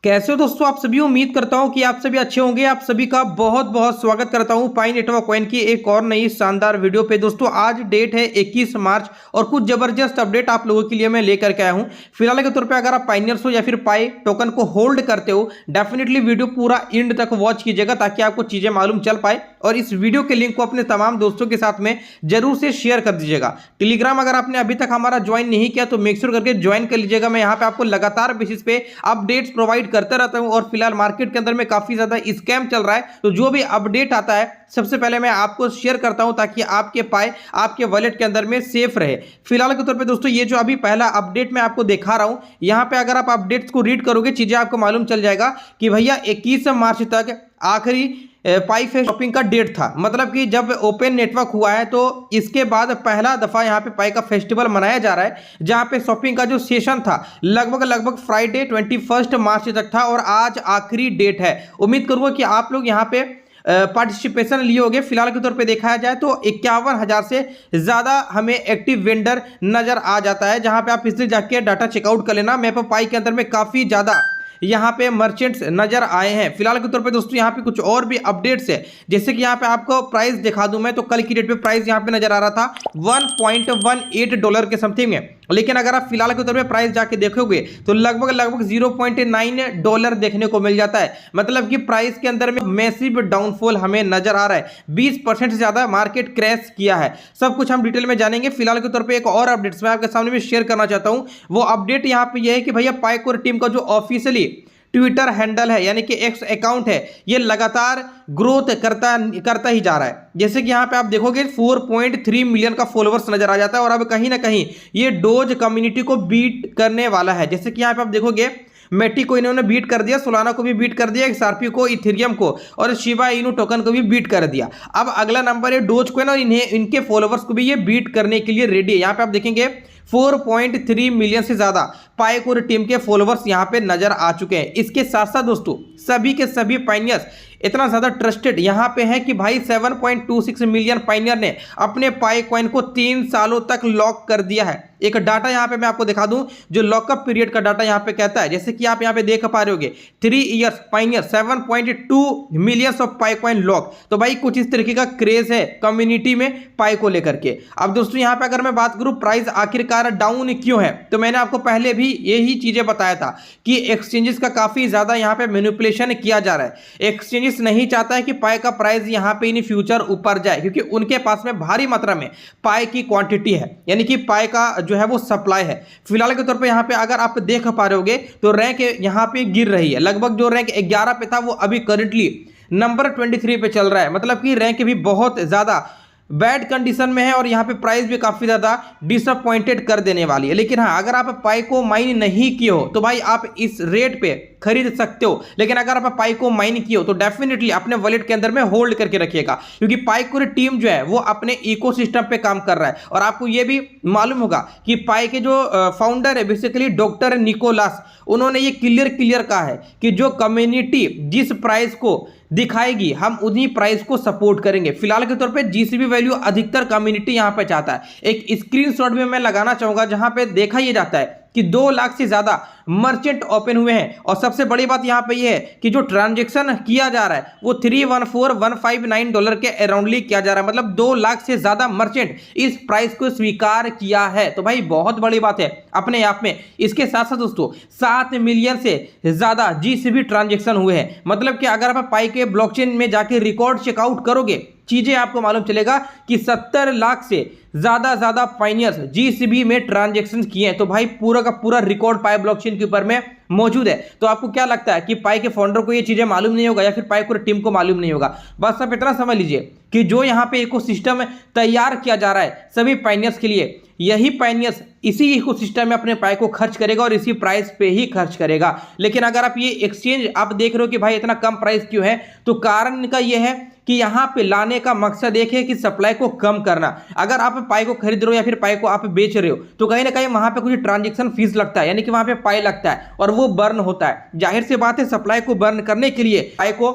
कैसे हो दोस्तों। आप सभी उम्मीद करता हूं कि आप सभी अच्छे होंगे। आप सभी का बहुत बहुत स्वागत करता हूं पाई नेटवर्क कॉइन की एक और नई शानदार वीडियो पे। दोस्तों आज डेट है 21 मार्च और कुछ जबरदस्त अपडेट आप लोगों के लिए मैं लेकर के आया हूं। फिलहाल के तौर पे अगर आप पाइनियर्स हो या फिर पाई टोकन को होल्ड करते हो, डेफिनेटली वीडियो पूरा एंड तक वॉच कीजिएगा ताकि आपको चीजें मालूम चल पाए। और इस वीडियो के लिंक को अपने तमाम दोस्तों के साथ में जरूर से शेयर कर दीजिएगा। टेलीग्राम अगर आपने अभी तक हमारा ज्वाइन नहीं किया तो मेक श्योर करके ज्वाइन कर लीजिएगा। मैं यहाँ पे आपको लगातार बेसिस पे अपडेट्स प्रोवाइड करता रहता हूँ और फिलहाल मार्केट के अंदर में काफी ज्यादा स्कैम चल रहा है, तो जो भी अपडेट आता है सबसे पहले मैं आपको शेयर करता हूं ताकि आपके पाए आपके वॉलेट के अंदर में सेफ रहे। फिलहाल के तौर पे दोस्तों ये जो अभी पहला अपडेट मैं आपको दिखा रहा हूं, यहां पे अगर आप अपडेट्स को रीड करोगे चीजें आपको मालूम चल जाएगा कि भैया 21 मार्च तक आखिरी पाई फेस्ट शॉपिंग का डेट था। मतलब कि जब ओपन नेटवर्क हुआ है तो इसके बाद पहला दफा यहाँ पे पाई का फेस्टिवल मनाया जा रहा है, जहां पे शॉपिंग का जो सेशन था लगभग फ्राइडे 21 मार्च तक था और आज आखिरी डेट है। उम्मीद करूंगा कि आप लोग यहाँ पे पार्टिसिपेशन लिए होंगे। फिलहाल के तौर पे देखा जाए तो 51,000 से ज्यादा हमें एक्टिव वेंडर नजर आ जाता है, जहां पे आप इससे जाके डाटा चेकआउट कर लेना। मैप पाई के अंदर में काफी ज्यादा यहाँ पे मर्चेंट्स नजर आए हैं। फिलहाल के तौर पे दोस्तों यहाँ पे कुछ और भी अपडेट्स है, जैसे कि यहाँ पे आपको प्राइस दिखा दूं मैं, तो कल की डेट पे प्राइस यहाँ पे नजर आ रहा था $1.18 के समथिंग है, लेकिन अगर आप फिलहाल के तौर पे प्राइस जाके देखोगे तो लगभग $0.9 देखने को मिल जाता है। मतलब कि प्राइस के अंदर में मैसिव डाउनफॉल हमें नजर आ रहा है, 20% से ज्यादा मार्केट क्रैश किया है। सब कुछ हम डिटेल में जानेंगे। फिलहाल के तौर पे एक और अपडेट्स मैं आपके सामने में शेयर करना चाहता हूं। वो अपडेट यहाँ पे यह है कि भैया पाईकोर टीम का जो ऑफिशियली ट्विटर हैंडल है यानी कि एक्स अकाउंट है, ये लगातार ग्रोथ करता ही जा रहा है। जैसे कि यहाँ पे आप देखोगे 4.3 मिलियन का फॉलोअर्स नजर आ जाता है और अब कहीं ना कहीं ये डोज कम्युनिटी को बीट करने वाला है। जैसे कि यहाँ पे आप देखोगे मेटी को इन्होंने बीट कर दिया, सोलाना को भी बीट कर दिया, एक्सआरपी को, इथेरियम को और शिबा इनू टोकन को भी बीट कर दिया। अब अगला नंबर है डोज कॉइन और इनके फॉलोअर्स को भी ये बीट करने के लिए रेडी है। यहाँ पे आप देखेंगे 4.3 मिलियन से ज्यादा पाईकोर टीम के फॉलोअर्स यहां पे नजर आ चुके हैं। इसके साथ साथ दोस्तों सभी के सभी पाइनियर्स इतना ज्यादा ट्रस्टेड यहां पे है कि भाई 7.26 मिलियन पाइनियर ने अपने पाई कॉइन को 3 सालों तक लॉक कर दिया है। एक डाटा यहां पे मैं आपको दिखा दूं जो लॉकअप पीरियड का डाटा यहां पे कहता है, जैसे कि आप यहां पे देख पा रहे होगे 3 years pioneer 7.2 millions of pi coin lock. तो भाई कुछ इस तरीके का क्रेज है कम्युनिटी में पाई को लेकर के। अब दोस्तों यहां पे अगर मैं बात करूं प्राइस आखिरकार डाउन क्यों है, तो मैंने आपको पहले भी यही चीजें बताया था कि एक्सचेंजेस का काफी ज्यादा यहां पे मैनिपुलेशन किया जा रहा है। एक्सचेंजेस नहीं चाहता है कि पाई का प्राइस यहां पे इन फ्यूचर ऊपर जाए, क्योंकि उनके पास में भारी मात्रा में पाई की क्वांटिटी है, यानी कि पाई का जो है वो सप्लाई है। फिलहाल के तौर पे यहां पे अगर आप देख पा रहे होगे तो रैंक यहां पे गिर रही है। लगभग जो रैंक 11 पे था वो अभी करंटली नंबर 23 पे चल रहा है। मतलब कि रैंक भी बहुत ज्यादा बैड कंडीशन में है और यहाँ पे प्राइस भी काफी ज्यादा डिसअपॉइंटेड कर देने वाली है। लेकिन हाँ, अगर आप पाई को माइन नहीं किए हो तो भाई आप इस रेट पे खरीद सकते हो, लेकिन अगर आप पाई को माइन किए हो तो डेफिनेटली अपने वॉलेट के अंदर में होल्ड करके रखिएगा, क्योंकि पाईकोर टीम जो है वो अपने इकोसिस्टम पे काम कर रहा है। और आपको ये भी मालूम होगा कि पाई के जो फाउंडर है बेसिकली डॉक्टर निकोलस, उन्होंने ये क्लियर कहा है कि जो कम्युनिटी जिस प्राइस को दिखाएगी हम उन्हीं प्राइस को सपोर्ट करेंगे। फिलहाल के तौर पे जीसीबी वैल्यू अधिकतर कम्युनिटी यहां पे चाहता है। एक स्क्रीनशॉट भी मैं लगाना चाहूंगा जहां पे देखा यह जाता है कि 2 लाख से ज्यादा मर्चेंट ओपन हुए हैं। और सबसे बड़ी बात यहां पे यह है कि जो ट्रांजैक्शन किया जा रहा है वो $314,159 के अराउंडली किया जा रहा है। मतलब 2 लाख से ज्यादा मर्चेंट इस प्राइस को स्वीकार किया है, तो भाई बहुत बड़ी बात है अपने आप में। इसके साथ साथ दोस्तों 7 मिलियन से ज्यादा जीसीबी ट्रांजैक्शन हुए हैं। मतलब कि अगर आप पाई के ब्लॉकचेन में जाके रिकॉर्ड चेकआउट करोगे चीजें आपको मालूम चलेगा कि 70 लाख से ज्यादा पाइनियर्स जीसीबी में ट्रांजैक्शन किए हैं। तो भाई पूरा का पूरा रिकॉर्ड पाई ब्लॉकचेन के ऊपर में मौजूद है। तो आपको क्या लगता है कि पाई के फाउंडर को ये चीजें मालूम नहीं होगा या फिर पाईकोर टीम को मालूम नहीं होगा? बस आप इतना समझ लीजिए कि जो यहाँ पे इकोसिस्टम तैयार किया जा रहा है सभी पाइनियर्स के लिए, यही पाइनियर्स इसी इकोसिस्टम में अपने पाई को खर्च करेगा और इसी प्राइस पे ही खर्च करेगा। लेकिन अगर आप ये एक्सचेंज आप देख रहे हो कि भाई इतना कम प्राइस क्यों है, तो कारण इनका यह है कि यहां पे लाने का मकसद एक है कि सप्लाई को कम करना। अगर आप पाई को खरीद रहे हो या फिर पाई को आप बेच रहे हो तो कहीं ना कहीं वहां पे कुछ ट्रांजैक्शन फीस लगता है, यानी कि वहां पे पाई लगता है और वो बर्न होता है। जाहिर सी बात है सप्लाई को बर्न करने के लिए पाई को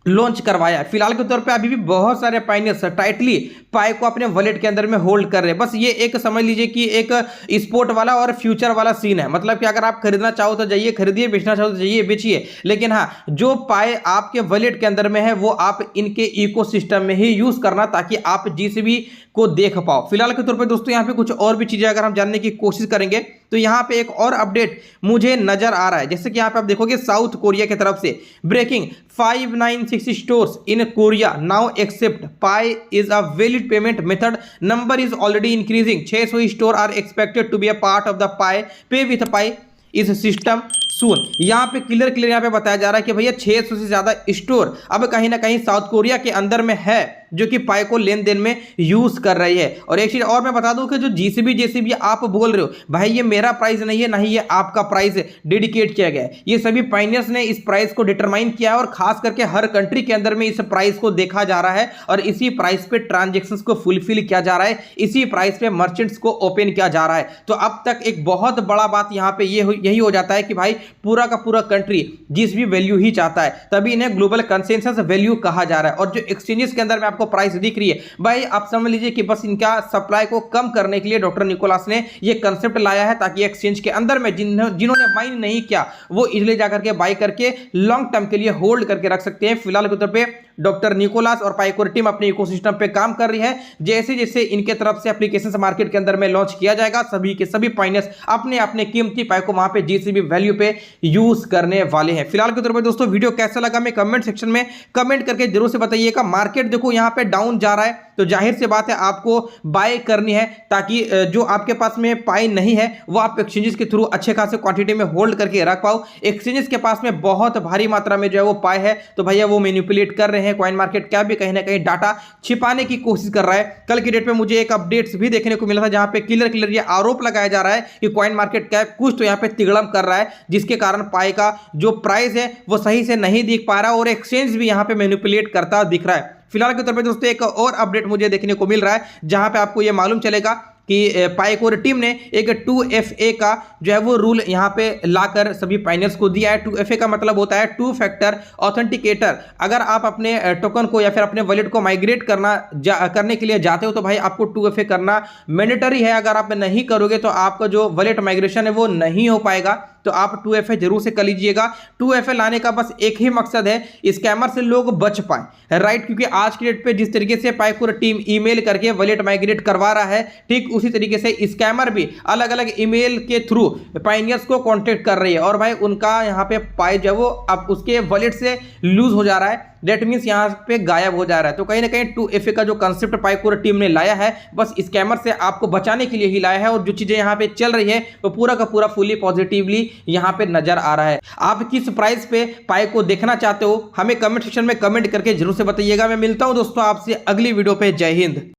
लॉन्च करवाया। फिलहाल के तौर पे अभी भी बहुत सारे पाइनियर्स टाइटली पाई को अपने वॉलेट के अंदर में होल्ड कर रहे हैं। बस ये एक समझ लीजिए कि एक स्पोर्ट वाला और फ्यूचर वाला सीन है। मतलब कि अगर आप खरीदना चाहो तो जाइए खरीदिए, बेचना चाहो तो जाइए बेचिए, लेकिन हाँ, जो पाई आपके वॉलेट के अंदर में है वो आप इनके इकोसिस्टम में ही यूज करना, ताकि आप जीसीबी को देख पाओ। फिलहाल के तौर पे दोस्तों यहाँ पे कुछ और भी चीजें अगर हम जानने की कोशिश करेंगे तो यहाँ पे एक और अपडेट मुझे नजर आ रहा है। जैसे कि यहाँ पे आप देखोगे साउथ कोरिया की तरफ से breaking 596 stores in Korea now accept Pi is a valid payment method. Number is already increasing. 600 stores are expected to be a part of the Pi Pay with Pi इस system सून। यहाँ पे clear यहाँ पे बताया जा रहा है कि भैया 600 से ज्यादा स्टोर अब कहीं ना कहीं साउथ कोरिया के अंदर में है जो कि पाई को लेन देन में यूज कर रही है। और एक चीज और मैं बता दूं कि जो जीसीबी आप बोल रहे हो भाई, ये मेरा प्राइस नहीं है, ना ही ये आपका प्राइस डेडिकेट किया गया है। ये सभी पाइनियर्स ने इस प्राइस को डिटरमाइन किया है और खास करके हर कंट्री के अंदर में इस प्राइस को देखा जा रहा है और इसी प्राइस पे ट्रांजेक्शंस को फुलफिल किया जा रहा है, इसी प्राइस पे मर्चेंट्स को ओपन किया जा रहा है। तो अब तक एक बहुत बड़ा बात यहाँ पे यही हो जाता है कि भाई पूरा का पूरा कंट्री जिस भी वैल्यू ही चाहता है, तभी इन्हें ग्लोबल कंसेंसस वैल्यू कहा जा रहा है। और जो एक्सचेंजेस के अंदर में आपको प्राइस दिख रही है भाई, आप समझ लीजिए कि बस इनका सप्लाई को कम करने के लिए डॉक्टर निकोलस ने ये कंसेप्ट लाया है, ताकि एक्सचेंज के अंदर में जिन्होंने माइन नहीं किया वो इजिली जाकर के बाय करके लॉन्ग टर्म के लिए होल्ड करके रख सकते हैं। फिलहाल के तौर पे डॉक्टर निकोलस और पाइकोर टीम अपने इकोसिस्टम पे काम कर रही है। जैसे जैसे इनके तरफ से एप्लीकेशंस मार्केट के अंदर में लॉन्च किया जाएगा, सभी के सभी पाइनियर्स अपने अपने कीमती पाई को वहां पे जीसीबी वैल्यू पे यूज करने वाले हैं। फिलहाल के तौर पे दोस्तों वीडियो कैसा लगा मैं कमेंट सेक्शन में कमेंट करके जरूर से बताइएगा। मार्केट देखो यहाँ पे डाउन जा रहा है, तो जाहिर सी बात है आपको बाय करनी है, ताकि जो आपके पास में पाई नहीं है वो आप एक्सचेंजेस के थ्रू अच्छे खासे क्वांटिटी में होल्ड करके रख पाओ। एक्सचेंजेस के पास में बहुत भारी मात्रा में जो है वो पाई है, तो भैया वो मैनिपुलेट कर रहे हैं। कॉइन मार्केट कैप भी कहीं ना कहीं डाटा छिपाने की कोशिश कर रहा है। कल की डेट पे मुझे एक अपडेट्स भी देखने को मिला था जहां पे क्लियर ये आरोप लगाया जा रहा है कि कॉइन मार्केट कैप कुछ तो यहां पे तिगड़म कर रहा है, जिसके कारण पाई का जो प्राइस है वो सही से नहीं दिख पा रहा और एक्सचेंज भी यहां पे मैनिपुलेट करता दिख रहा है। फिलहाल के तौर पे दोस्तों एक और अपडेट मुझे देखने को मिल रहा है जहां पे आपको यह मालूम चलेगा कि पाइकोर टीम ने एक 2FA का जो है वो रूल यहाँ पे लाकर सभी पाइनियर्स को दिया है। 2FA का मतलब होता है 2 फैक्टर ऑथेंटिकेटर। अगर आप अपने टोकन को या फिर अपने वॉलेट को माइग्रेट करने के लिए जाते हो तो भाई आपको 2FA करना मैंडेटरी है। अगर आप नहीं करोगे तो आपका जो वॉलेट माइग्रेशन है वो नहीं हो पाएगा, तो आप 2FA जरूर से कर लीजिएगा। 2FA लाने का बस एक ही मकसद है, स्कैमर से लोग बच पाए, राइट। क्योंकि आज की डेट पे जिस तरीके से पाइकोर टीम ईमेल करके वॉलेट माइग्रेट करवा रहा है, ठीक उसी तरीके से स्कैमर भी अलग अलग ईमेल के थ्रू पाइनियर्स को कांटेक्ट कर रही है और भाई उनका यहाँ पे पाई जो वो अब उसके वॉलेट से लूज हो जा रहा है, डेट मीन्स यहाँ पे गायब हो जा रहा है। तो कहीं ना कहीं 2FA का जो कंसेप्ट पाइकोर टीम ने लाया है बस स्कैमर से आपको बचाने के लिए ही लाया है। और जो चीजें यहाँ पे चल रही है वो पूरा का पूरा फुली पॉजिटिवली यहाँ पे नजर आ रहा है। आप किस प्राइस पे पाई को देखना चाहते हो हमें कमेंट सेक्शन में कमेंट करके जरूर से बताइएगा। मैं मिलता हूं दोस्तों आपसे अगली वीडियो पे। जय हिंद।